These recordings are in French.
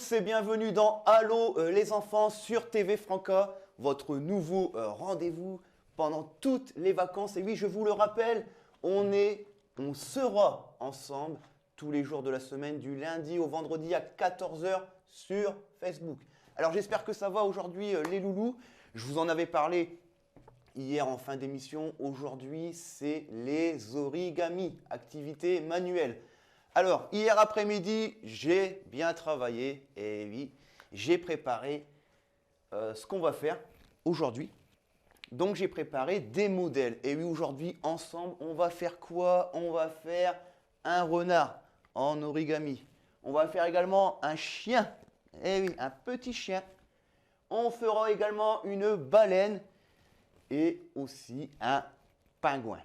tous et bienvenue dans Allô les enfants sur TV Franca, votre nouveau rendez-vous pendant toutes les vacances. Et oui, je vous le rappelle, on sera ensemble tous les jours de la semaine, du lundi au vendredi à 14 h sur Facebook. Alors j'espère que ça va aujourd'hui les loulous. Je vous en avais parlé hier en fin d'émission. Aujourd'hui, c'est les origamis, activité manuelle. Alors, hier après-midi, j'ai bien travaillé et oui, j'ai préparé ce qu'on va faire aujourd'hui. Donc, j'ai préparé des modèles. Et oui, aujourd'hui, ensemble, on va faire quoi? On va faire un renard en origami. On va faire également un chien. Et oui, un petit chien. On fera également une baleine et aussi un pingouin.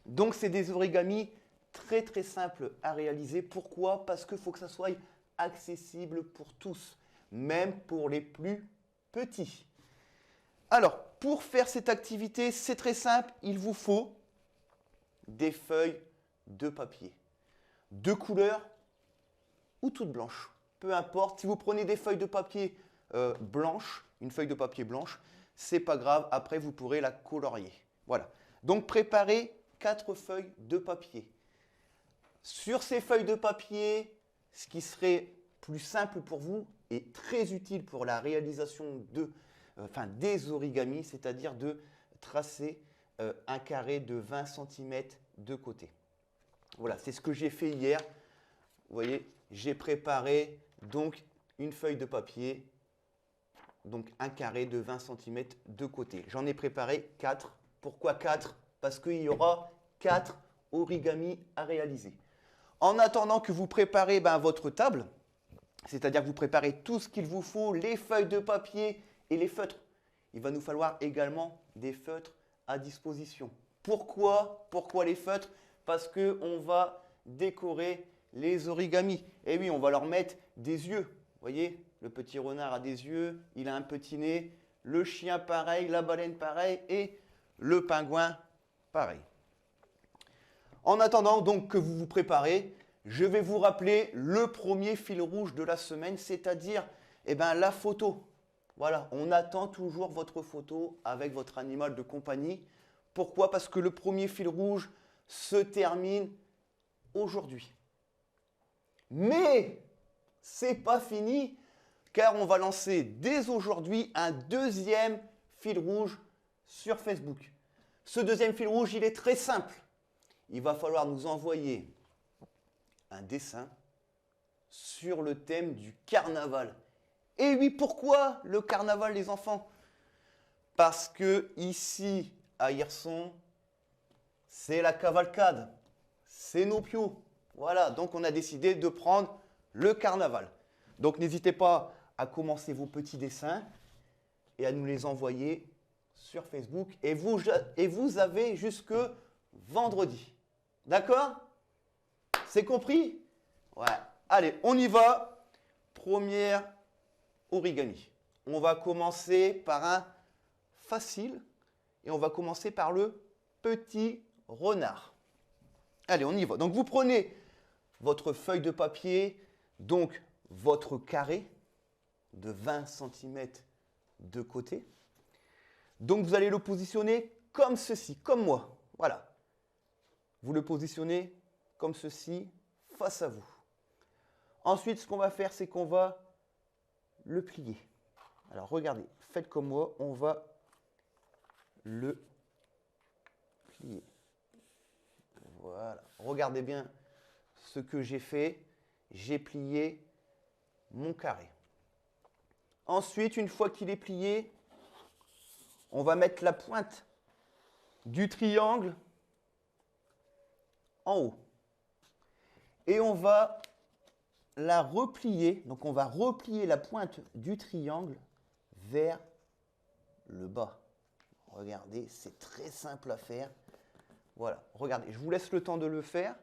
Donc, c'est des origamis très simple à réaliser. Pourquoi? Parce qu'il faut que ça soit accessible pour tous, même pour les plus petits. Alors, pour faire cette activité, c'est très simple. Il vous faut des feuilles de papier, de couleur ou toutes blanches. Peu importe, si vous prenez des feuilles de papier blanches, une feuille de papier blanche, c'est pas grave, après vous pourrez la colorier. Voilà. Donc préparez 4 feuilles de papier. Sur ces feuilles de papier, ce qui serait plus simple pour vous et très utile pour la réalisation des origamis, c'est-à-dire de tracer un carré de 20 cm de côté. Voilà, c'est ce que j'ai fait hier. Vous voyez, j'ai préparé donc une feuille de papier, donc un carré de 20 cm de côté. J'en ai préparé 4. Pourquoi 4? Parce qu'il y aura 4 origamis à réaliser. En attendant que vous préparez votre table, c'est-à-dire que vous préparez tout ce qu'il vous faut, les feuilles de papier et les feutres, il va nous falloir également des feutres à disposition. Pourquoi les feutres? Parce qu'on va décorer les origamis. Et oui, on va leur mettre des yeux. Vous voyez, le petit renard a des yeux, il a un petit nez, le chien pareil, la baleine pareil et le pingouin pareil. En attendant donc que vous vous préparez, je vais vous rappeler le premier fil rouge de la semaine, c'est-à-dire la photo. Voilà, on attend toujours votre photo avec votre animal de compagnie. Pourquoi? Parce que le premier fil rouge se termine aujourd'hui. Mais c'est pas fini, car on va lancer dès aujourd'hui un deuxième fil rouge sur Facebook. Ce deuxième fil rouge, il est très simple. Il va falloir nous envoyer un dessin sur le thème du carnaval. Et oui, pourquoi le carnaval, les enfants? Parce que ici, à Hirson, c'est la cavalcade, c'est nos pios. Voilà, donc on a décidé de prendre le carnaval. Donc n'hésitez pas à commencer vos petits dessins et à nous les envoyer sur Facebook. Et vous avez jusque vendredi. D'accord? C'est compris? Ouais. Allez, on y va. Première origami. On va commencer par un facile et on va commencer par le petit renard. Allez, on y va. Donc, vous prenez votre feuille de papier, donc votre carré de 20 cm de côté. Donc, vous allez le positionner comme ceci, comme moi. Voilà. Vous le positionnez comme ceci, face à vous. Ensuite, ce qu'on va faire, c'est qu'on va le plier. Alors, regardez, faites comme moi, on va le plier. Voilà. Regardez bien ce que j'ai fait. J'ai plié mon carré. Ensuite, une fois qu'il est plié, on va mettre la pointe du triangle en haut. Et on va la replier. Donc, on va replier la pointe du triangle vers le bas. Regardez, c'est très simple à faire. Voilà, regardez, je vous laisse le temps de le faire.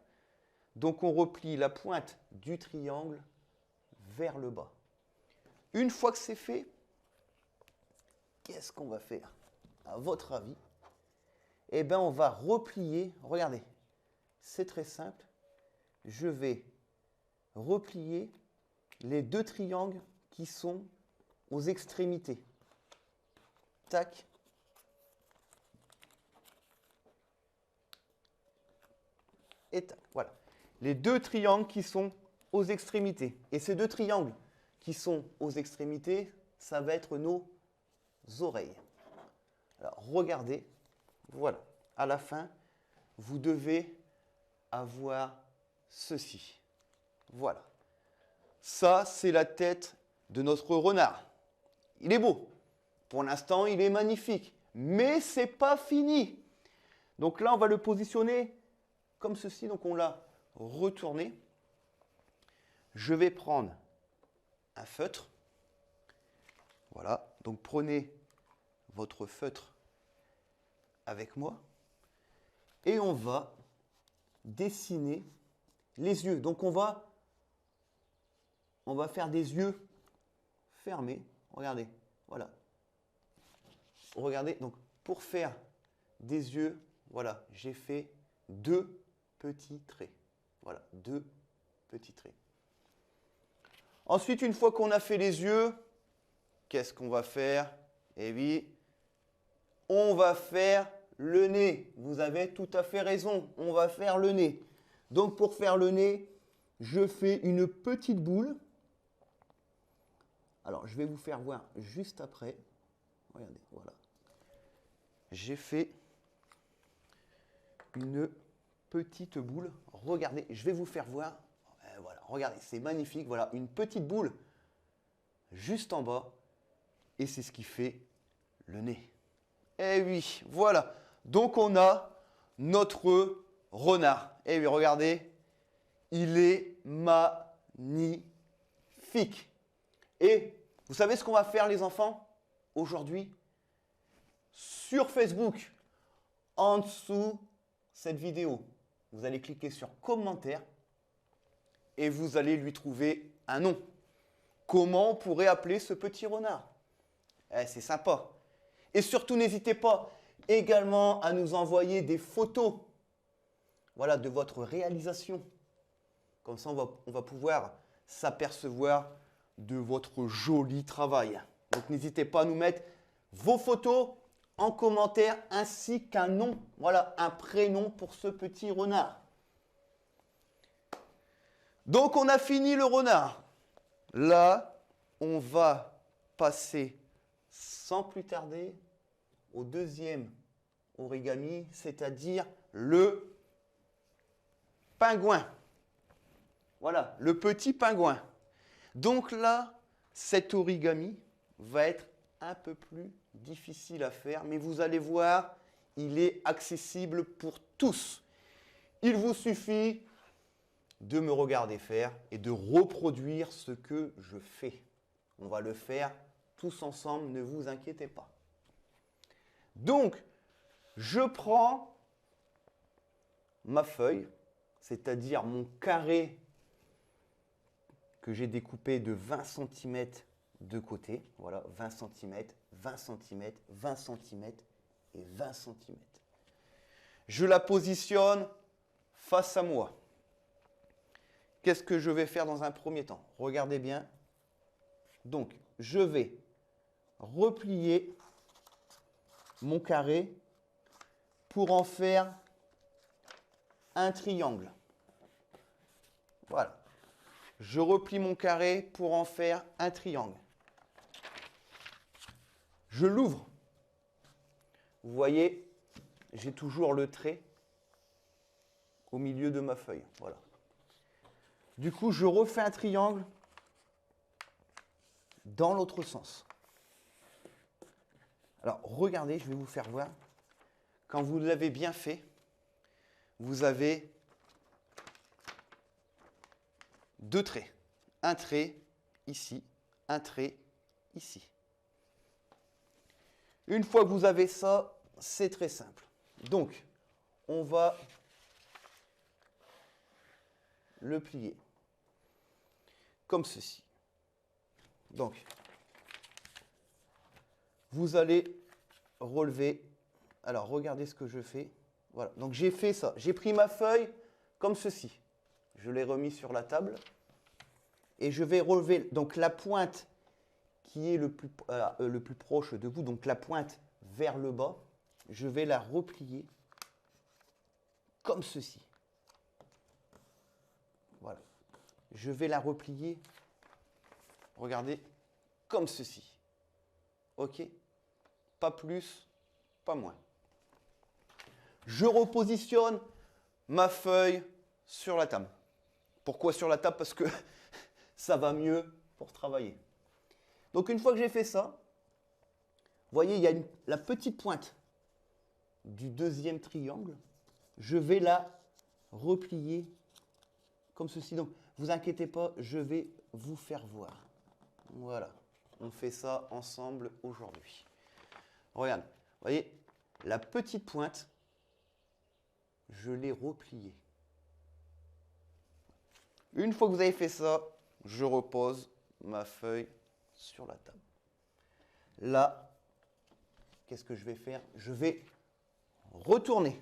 Donc, on replie la pointe du triangle vers le bas. Une fois que c'est fait, qu'est-ce qu'on va faire? À votre avis? Eh bien, on va replier. Regardez, c'est très simple. Je vais replier les deux triangles qui sont aux extrémités. Tac. Et tac. Voilà. Les deux triangles qui sont aux extrémités. Et ces deux triangles qui sont aux extrémités, ça va être nos oreilles. Alors, regardez. Voilà. À la fin, vous devez avoir ceci. Voilà. Ça, c'est la tête de notre renard. Il est beau. Pour l'instant, il est magnifique. Mais ce n'est pas fini. Donc là, on va le positionner comme ceci. Donc on l'a retourné. Je vais prendre un feutre. Voilà. Donc prenez votre feutre avec moi. Et on va dessiner les yeux. Donc on va faire des yeux fermés. Regardez. Voilà. Regardez. Donc pour faire des yeux, voilà, j'ai fait deux petits traits. Voilà, deux petits traits. Ensuite, une fois qu'on a fait les yeux, qu'est-ce qu'on va faire? Eh oui, on va faire le nez. Vous avez tout à fait raison, on va faire le nez. Donc pour faire le nez, je fais une petite boule. Alors, je vais vous faire voir juste après. Regardez, voilà. J'ai fait une petite boule. Regardez, je vais vous faire voir. Voilà, regardez, c'est magnifique. Voilà, une petite boule juste en bas. Et c'est ce qui fait le nez. Eh oui, voilà. Donc, on a notre renard. Eh oui, regardez, il est magnifique. Et vous savez ce qu'on va faire, les enfants, aujourd'hui? Sur Facebook, en dessous cette vidéo, vous allez cliquer sur commentaire et vous allez lui trouver un nom. Comment on pourrait appeler ce petit renard? C'est sympa. Et surtout, n'hésitez pas également à nous envoyer des photos, voilà, de votre réalisation. Comme ça, on va pouvoir s'apercevoir de votre joli travail. Donc, n'hésitez pas à nous mettre vos photos en commentaire ainsi qu'un nom, voilà, un prénom pour ce petit renard. Donc, on a fini le renard. Là, on va passer sans plus tarder au deuxième origami, c'est-à-dire le pingouin. Voilà, le petit pingouin. Donc là, cet origami va être un peu plus difficile à faire, mais vous allez voir, il est accessible pour tous. Il vous suffit de me regarder faire et de reproduire ce que je fais. On va le faire tous ensemble, ne vous inquiétez pas. Donc, je prends ma feuille, c'est-à-dire mon carré que j'ai découpé de 20 cm de côté. Voilà, 20 cm, 20 cm, 20 cm et 20 cm. Je la positionne face à moi. Qu'est-ce que je vais faire dans un premier temps? Regardez bien. Donc, je vais replier mon carré pour en faire un triangle. Voilà. Je replie mon carré pour en faire un triangle. Je l'ouvre. Vous voyez, j'ai toujours le trait au milieu de ma feuille. Voilà. Du coup, je refais un triangle dans l'autre sens. Alors, regardez, je vais vous faire voir. Quand vous l'avez bien fait, vous avez deux traits. Un trait ici, un trait ici. Une fois que vous avez ça, c'est très simple. Donc, on va le plier comme ceci. Donc, vous allez relever. Alors, regardez ce que je fais. Voilà. Donc, j'ai fait ça. J'ai pris ma feuille comme ceci. Je l'ai remis sur la table. et je vais relever donc la pointe qui est le plus proche de vous, donc la pointe vers le bas, je vais la replier comme ceci. Voilà. Je vais la replier, regardez, comme ceci. OK? Pas plus, pas moins. Je repositionne ma feuille sur la table. Pourquoi sur la table? Parce que ça va mieux pour travailler. Donc une fois que j'ai fait ça, vous voyez, il y a la petite pointe du deuxième triangle. Je vais la replier comme ceci. Donc, vous inquiétez pas, je vais vous faire voir. Voilà, on fait ça ensemble aujourd'hui. Regarde, vous voyez, la petite pointe, je l'ai repliée. Une fois que vous avez fait ça, je repose ma feuille sur la table. Là, qu'est-ce que je vais faire? Je vais retourner.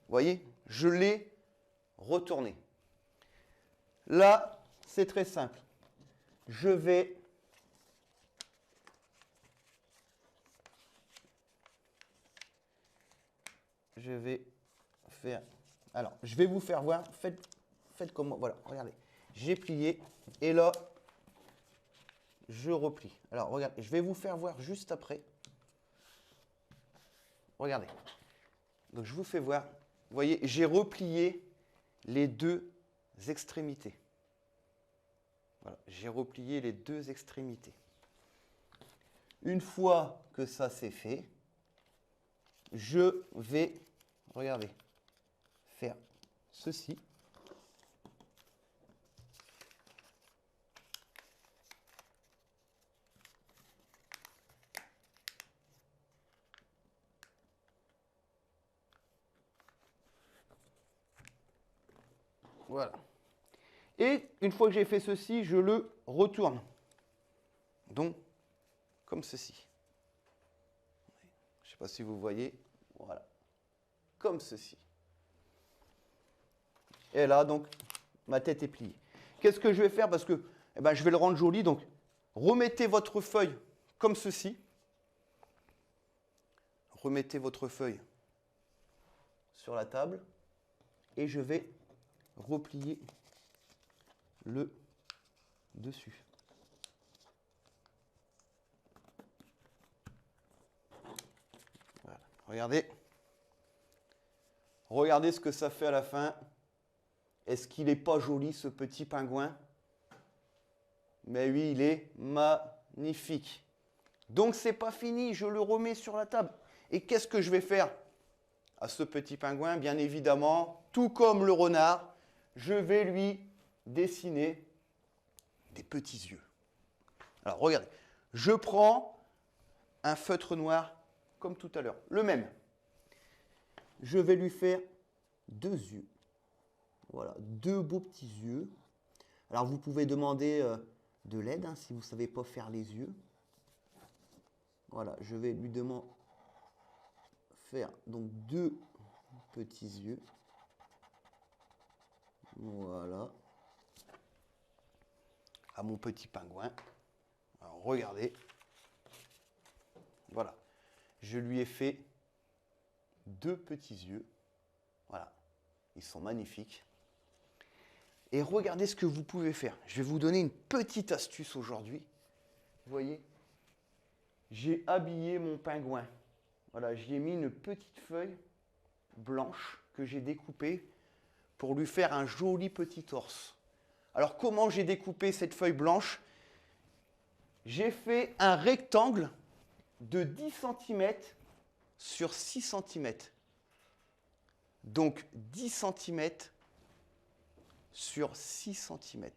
Vous voyez, je l'ai retourné. Là, c'est très simple. Je vais faire... Alors, je vais vous faire voir. Faites comme moi. Voilà, regardez. J'ai plié et là, je replie. Alors, regardez, je vais vous faire voir juste après. Regardez. Donc, je vous fais voir. Vous voyez, j'ai replié les deux extrémités. Voilà, j'ai replié les deux extrémités. Une fois que ça c'est fait, je vais, regardez, faire ceci. Voilà. Et une fois que j'ai fait ceci, je le retourne. Donc, comme ceci. Je ne sais pas si vous voyez. Voilà. Comme ceci. Et là, donc, ma tête est pliée. Qu'est-ce que je vais faire? Parce que je vais le rendre joli. Donc, remettez votre feuille comme ceci. Remettez votre feuille sur la table. Et je vais replier le dessus. Voilà. Regardez. Regardez ce que ça fait à la fin. Est-ce qu'il n'est pas joli ce petit pingouin? Mais oui, il est magnifique. Donc c'est pas fini, je le remets sur la table. Et qu'est-ce que je vais faire à ce petit pingouin? Bien évidemment, tout comme le renard, je vais lui dessiner des petits yeux. Alors regardez, je prends un feutre noir comme tout à l'heure, le même. Je vais lui faire deux yeux. Voilà, deux beaux petits yeux. Alors vous pouvez demander de l'aide si vous ne savez pas faire les yeux. Voilà, je vais lui demander faire donc deux petits yeux. Voilà. À mon petit pingouin. Alors regardez. Voilà. Je lui ai fait deux petits yeux. Voilà. Ils sont magnifiques. Et regardez ce que vous pouvez faire. Je vais vous donner une petite astuce aujourd'hui. Vous voyez, j'ai habillé mon pingouin. Voilà, j'y ai mis une petite feuille blanche que j'ai découpée pour lui faire un joli petit torse. Alors, comment j'ai découpé cette feuille blanche? J'ai fait un rectangle de 10 cm sur 6 cm. Donc, 10 cm sur 6 cm.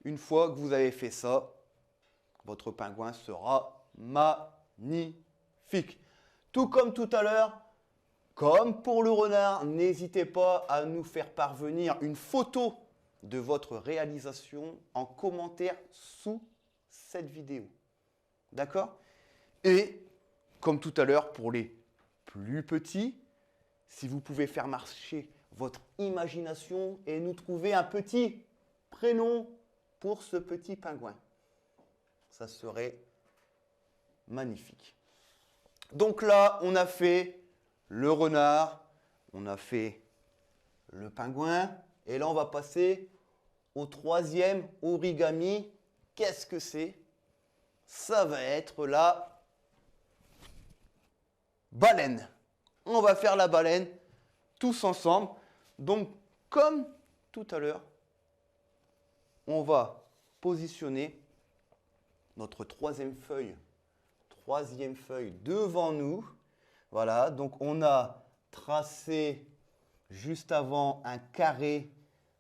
Une fois que vous avez fait ça, votre pingouin sera magnifique. Tout comme tout à l'heure, comme pour le renard, n'hésitez pas à nous faire parvenir une photo de votre réalisation en commentaire sous cette vidéo. D'accord? Et comme tout à l'heure, pour les plus petits, si vous pouvez faire marcher votre imagination et nous trouver un petit prénom pour ce petit pingouin. Ça serait magnifique. Donc là, on a fait le renard, on a fait le pingouin, et là, on va passer au troisième origami. Qu'est-ce que c'est? Ça va être la baleine. On va faire la baleine tous ensemble. Donc, comme tout à l'heure, on va positionner notre troisième feuille devant nous. Voilà, donc on a tracé juste avant un carré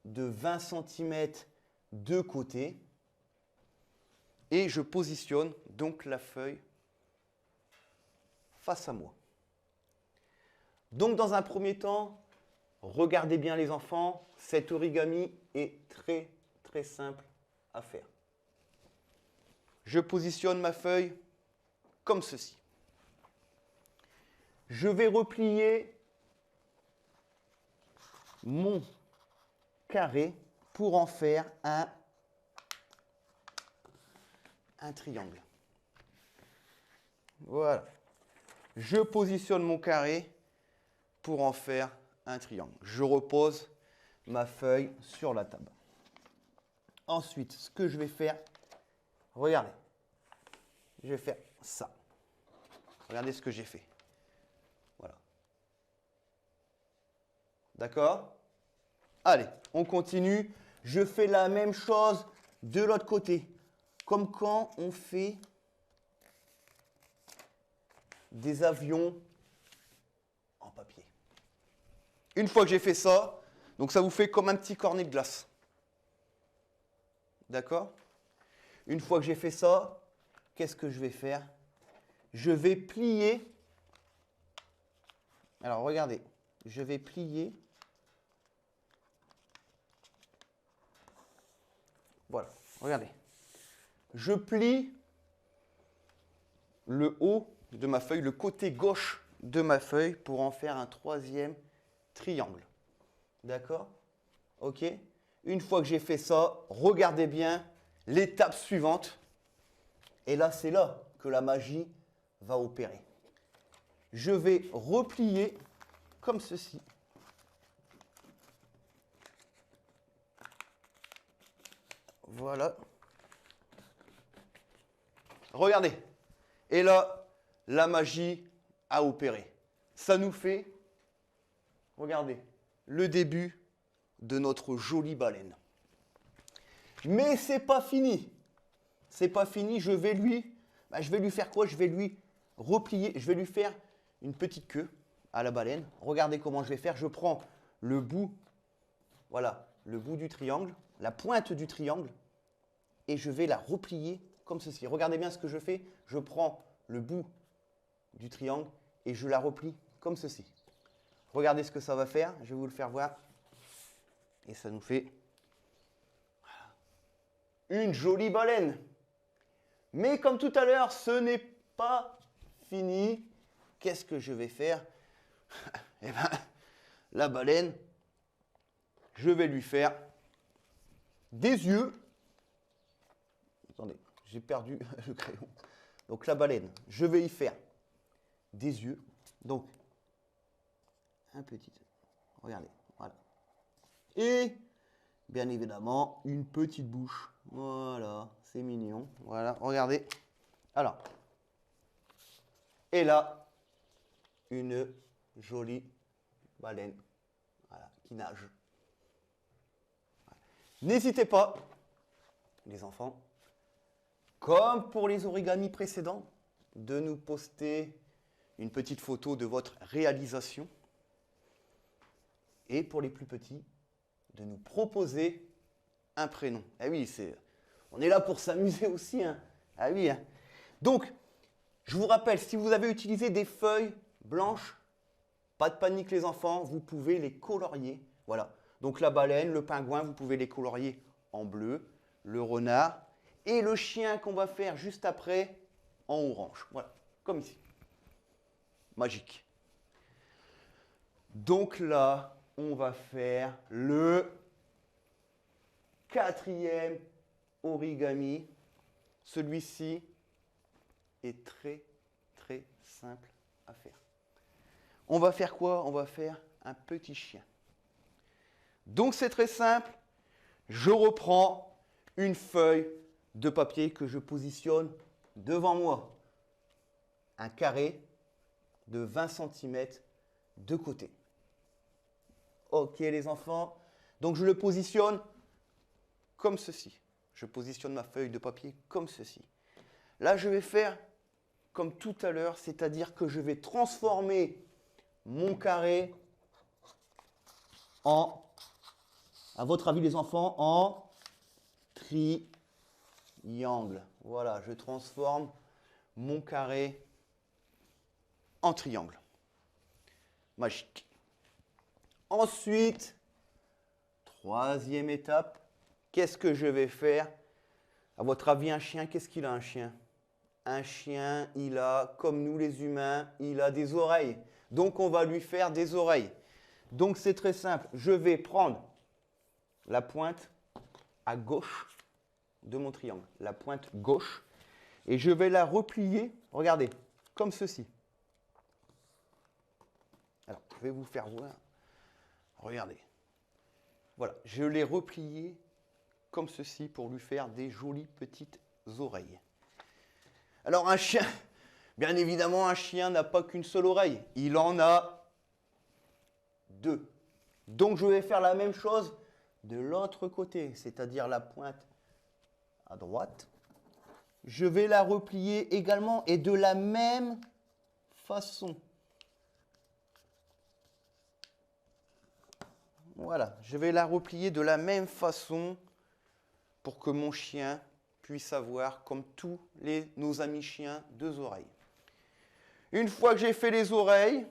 de 20 cm de côté. Et je positionne donc la feuille face à moi. Donc dans un premier temps, regardez bien les enfants, cet origami est très très simple à faire. Je positionne ma feuille comme ceci. Je vais replier mon carré pour en faire un triangle. Voilà. Je positionne mon carré pour en faire un triangle. Je repose ma feuille sur la table. Ensuite, ce que je vais faire, regardez, je vais faire ça. Regardez ce que j'ai fait. Voilà. D'accord? Allez, on continue. Je fais la même chose de l'autre côté. Comme quand on fait des avions en papier. Une fois que j'ai fait ça, donc ça vous fait comme un petit cornet de glace. D'accord? Une fois que j'ai fait ça, qu'est-ce que je vais faire? Je vais plier. Alors regardez, je vais plier. Voilà, regardez. Je plie le haut de ma feuille, le côté gauche de ma feuille pour en faire un troisième triangle. D'accord? Ok? Une fois que j'ai fait ça, regardez bien l'étape suivante. Et là, c'est là que la magie va opérer. Je vais replier comme ceci. Voilà. Regardez. Et là, la magie a opéré. Ça nous fait, regardez, le début de notre jolie baleine. Mais c'est pas fini. C'est pas fini. Je vais lui faire quoi? Je vais lui replier. Je vais lui faire une petite queue à la baleine. Regardez comment je vais faire. Je prends le bout, voilà, le bout du triangle, la pointe du triangle, et je vais la replier comme ceci. Regardez bien ce que je fais. Je prends le bout du triangle et je la replie comme ceci. Regardez ce que ça va faire. Je vais vous le faire voir. Et ça nous fait une jolie baleine. Mais comme tout à l'heure, ce n'est pas fini. Qu'est-ce que je vais faire? Eh bien, la baleine, je vais lui faire des yeux. Attendez, j'ai perdu le crayon. Donc la baleine, je vais y faire des yeux. Donc, un petit, regardez, voilà. Et, bien évidemment, une petite bouche. Voilà, c'est mignon. Voilà, regardez. Alors, et là, une jolie baleine, voilà, qui nage. Voilà. N'hésitez pas, les enfants, comme pour les origamis précédents, de nous poster une petite photo de votre réalisation. Et pour les plus petits, de nous proposer un prénom. Ah oui, on est là pour s'amuser aussi. Hein. Ah oui. Hein. Donc, je vous rappelle, si vous avez utilisé des feuilles blanches, pas de panique les enfants, vous pouvez les colorier. Voilà. Donc la baleine, le pingouin, vous pouvez les colorier en bleu, le renard et le chien qu'on va faire juste après en orange. Voilà, comme ici. Magique. Donc là, on va faire le quatrième origami. Celui-ci est très, très simple à faire. On va faire quoi? On va faire un petit chien. Donc c'est très simple. Je reprends une feuille de papier que je positionne devant moi. Un carré de 20 cm de côté. Ok les enfants. Donc je le positionne comme ceci. Je positionne ma feuille de papier comme ceci. Là, je vais faire comme tout à l'heure, c'est-à-dire que je vais transformer mon carré en, à votre avis les enfants, en triangle. Voilà, je transforme mon carré en triangle. Magique. Ensuite, troisième étape, qu'est-ce que je vais faire? À votre avis, un chien, qu'est-ce qu'il a un chien? Un chien, il a, comme nous les humains, il a des oreilles. Donc, on va lui faire des oreilles. Donc, c'est très simple. Je vais prendre la pointe à gauche de mon triangle. La pointe gauche. Et je vais la replier, regardez, comme ceci. Alors, je vais vous faire voir. Regardez. Voilà, je l'ai replié comme ceci pour lui faire des jolies petites oreilles. Alors un chien, bien évidemment, un chien n'a pas qu'une seule oreille. Il en a deux. Donc je vais faire la même chose de l'autre côté, c'est-à-dire la pointe à droite. Je vais la replier également et de la même façon. Voilà, je vais la replier de la même façon pour que mon chien puisse avoir, comme tous nos amis chiens, deux oreilles. Une fois que j'ai fait les oreilles,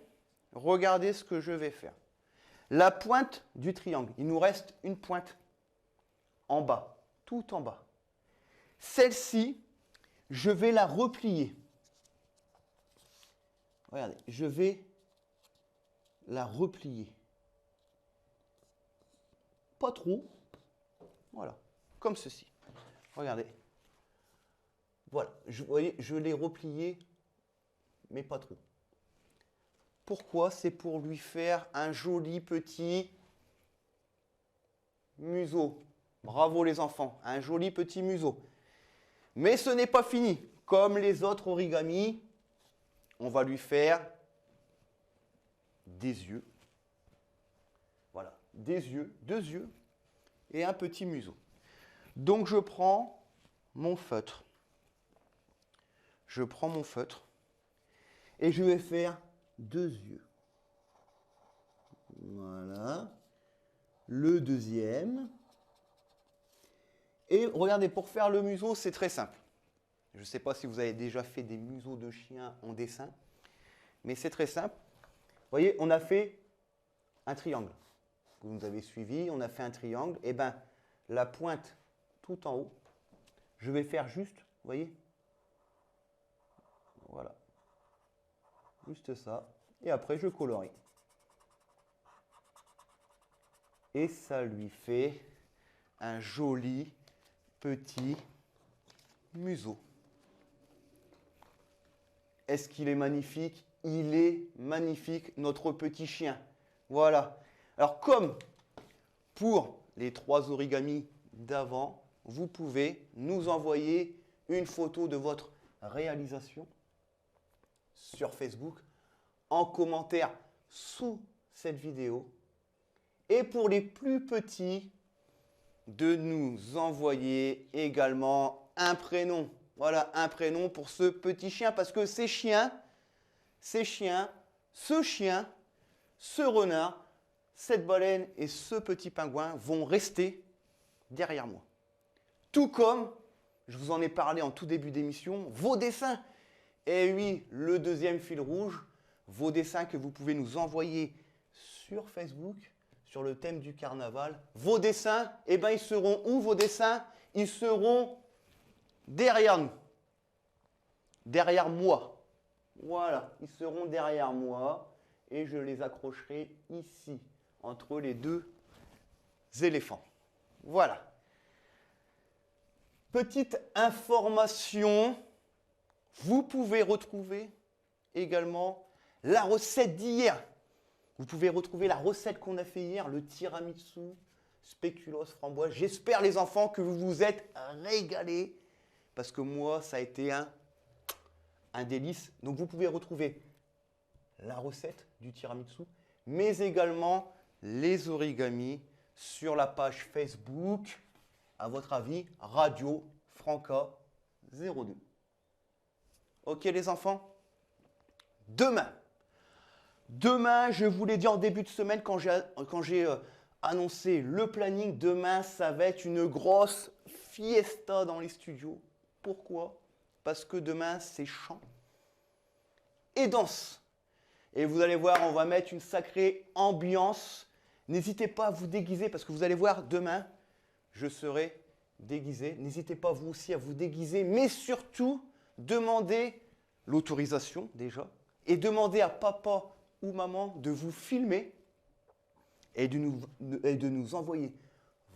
regardez ce que je vais faire. La pointe du triangle, il nous reste une pointe en bas, tout en bas. Celle-ci, je vais la replier. Regardez, je vais la replier. Pas trop. Voilà, comme ceci. Regardez. Voilà, vous voyez, je l'ai replié, mais pas trop. Pourquoi? C'est pour lui faire un joli petit museau. Bravo les enfants, un joli petit museau. Mais ce n'est pas fini. Comme les autres origamis, on va lui faire des yeux. Voilà, des yeux, deux yeux et un petit museau. Donc je prends mon feutre. Je prends mon feutre et je vais faire deux yeux. Voilà. Le deuxième. Et regardez, pour faire le museau, c'est très simple. Je ne sais pas si vous avez déjà fait des museaux de chiens en dessin, mais c'est très simple. Vous voyez, on a fait un triangle. Vous nous avez suivi, on a fait un triangle. Et bien, la pointe tout en haut, je vais faire juste, vous voyez? Voilà. Juste ça. Et après, je colorie. Et ça lui fait un joli petit museau. Est-ce qu'il est magnifique? Il est magnifique, notre petit chien. Voilà. Alors, comme pour les trois origamis d'avant, vous pouvez nous envoyer une photo de votre réalisation sur Facebook en commentaire sous cette vidéo. Et pour les plus petits, de nous envoyer également un prénom. Voilà, un prénom pour ce petit chien, parce que ce chien, ce renard, cette baleine et ce petit pingouin vont rester derrière moi. Tout comme, je vous en ai parlé en tout début d'émission, vos dessins. Et oui, le deuxième fil rouge, vos dessins que vous pouvez nous envoyer sur Facebook, sur le thème du carnaval. Vos dessins, eh ben, ils seront où vos dessins? Ils seront derrière nous. Derrière moi. Voilà, ils seront derrière moi et je les accrocherai ici, entre les deux éléphants. Voilà. Petite information, vous pouvez retrouver également la recette d'hier. Vous pouvez retrouver la recette qu'on a fait hier, le tiramisu spéculoos framboise. J'espère les enfants que vous vous êtes régalés parce que moi ça a été un délice. Donc vous pouvez retrouver la recette du tiramisu, mais également les origamis sur la page Facebook. À votre avis, Radio Franca 02. Ok les enfants? Demain, je vous l'ai dit en début de semaine quand j'ai annoncé le planning, demain ça va être une grosse fiesta dans les studios. Pourquoi? Parce que demain c'est chant et danse. Et vous allez voir, on va mettre une sacrée ambiance. N'hésitez pas à vous déguiser parce que vous allez voir demain, je serai déguisé. N'hésitez pas vous aussi à vous déguiser, mais surtout demandez l'autorisation déjà et demandez à papa ou maman de vous filmer et de nous envoyer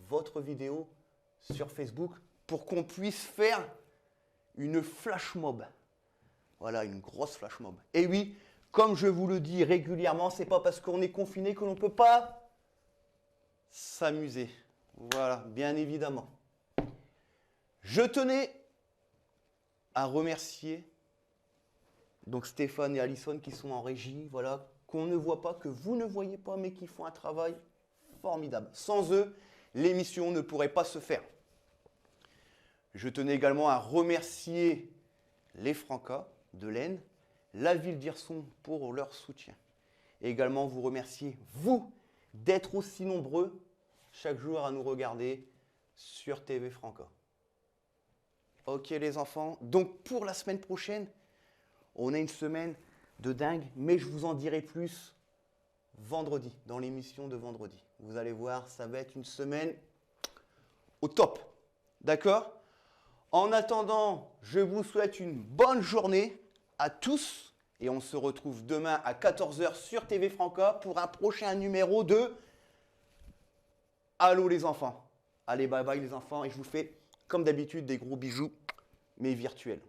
votre vidéo sur Facebook pour qu'on puisse faire une flash mob. Voilà, une grosse flash mob. Et oui, comme je vous le dis régulièrement, c'est pas parce qu'on est confiné que l'on ne peut pas s'amuser. Voilà, bien évidemment. Je tenais à remercier donc Stéphane et Alison qui sont en régie, voilà, qu'on ne voit pas, que vous ne voyez pas, mais qui font un travail formidable. Sans eux, l'émission ne pourrait pas se faire. Je tenais également à remercier les Francas de l'Aisne, la ville d'Hirson pour leur soutien. Et également vous remercier, vous, d'être aussi nombreux chaque jour à nous regarder sur TV Franca. Ok les enfants, donc pour la semaine prochaine, on a une semaine de dingue, mais je vous en dirai plus vendredi, dans l'émission de vendredi. Vous allez voir, ça va être une semaine au top. D'accord? En attendant, je vous souhaite une bonne journée à tous et on se retrouve demain à 14 h sur TV Franca pour un prochain numéro de Allô les enfants. Allez, bye bye les enfants et je vous fais comme d'habitude des gros bisous, mais virtuels.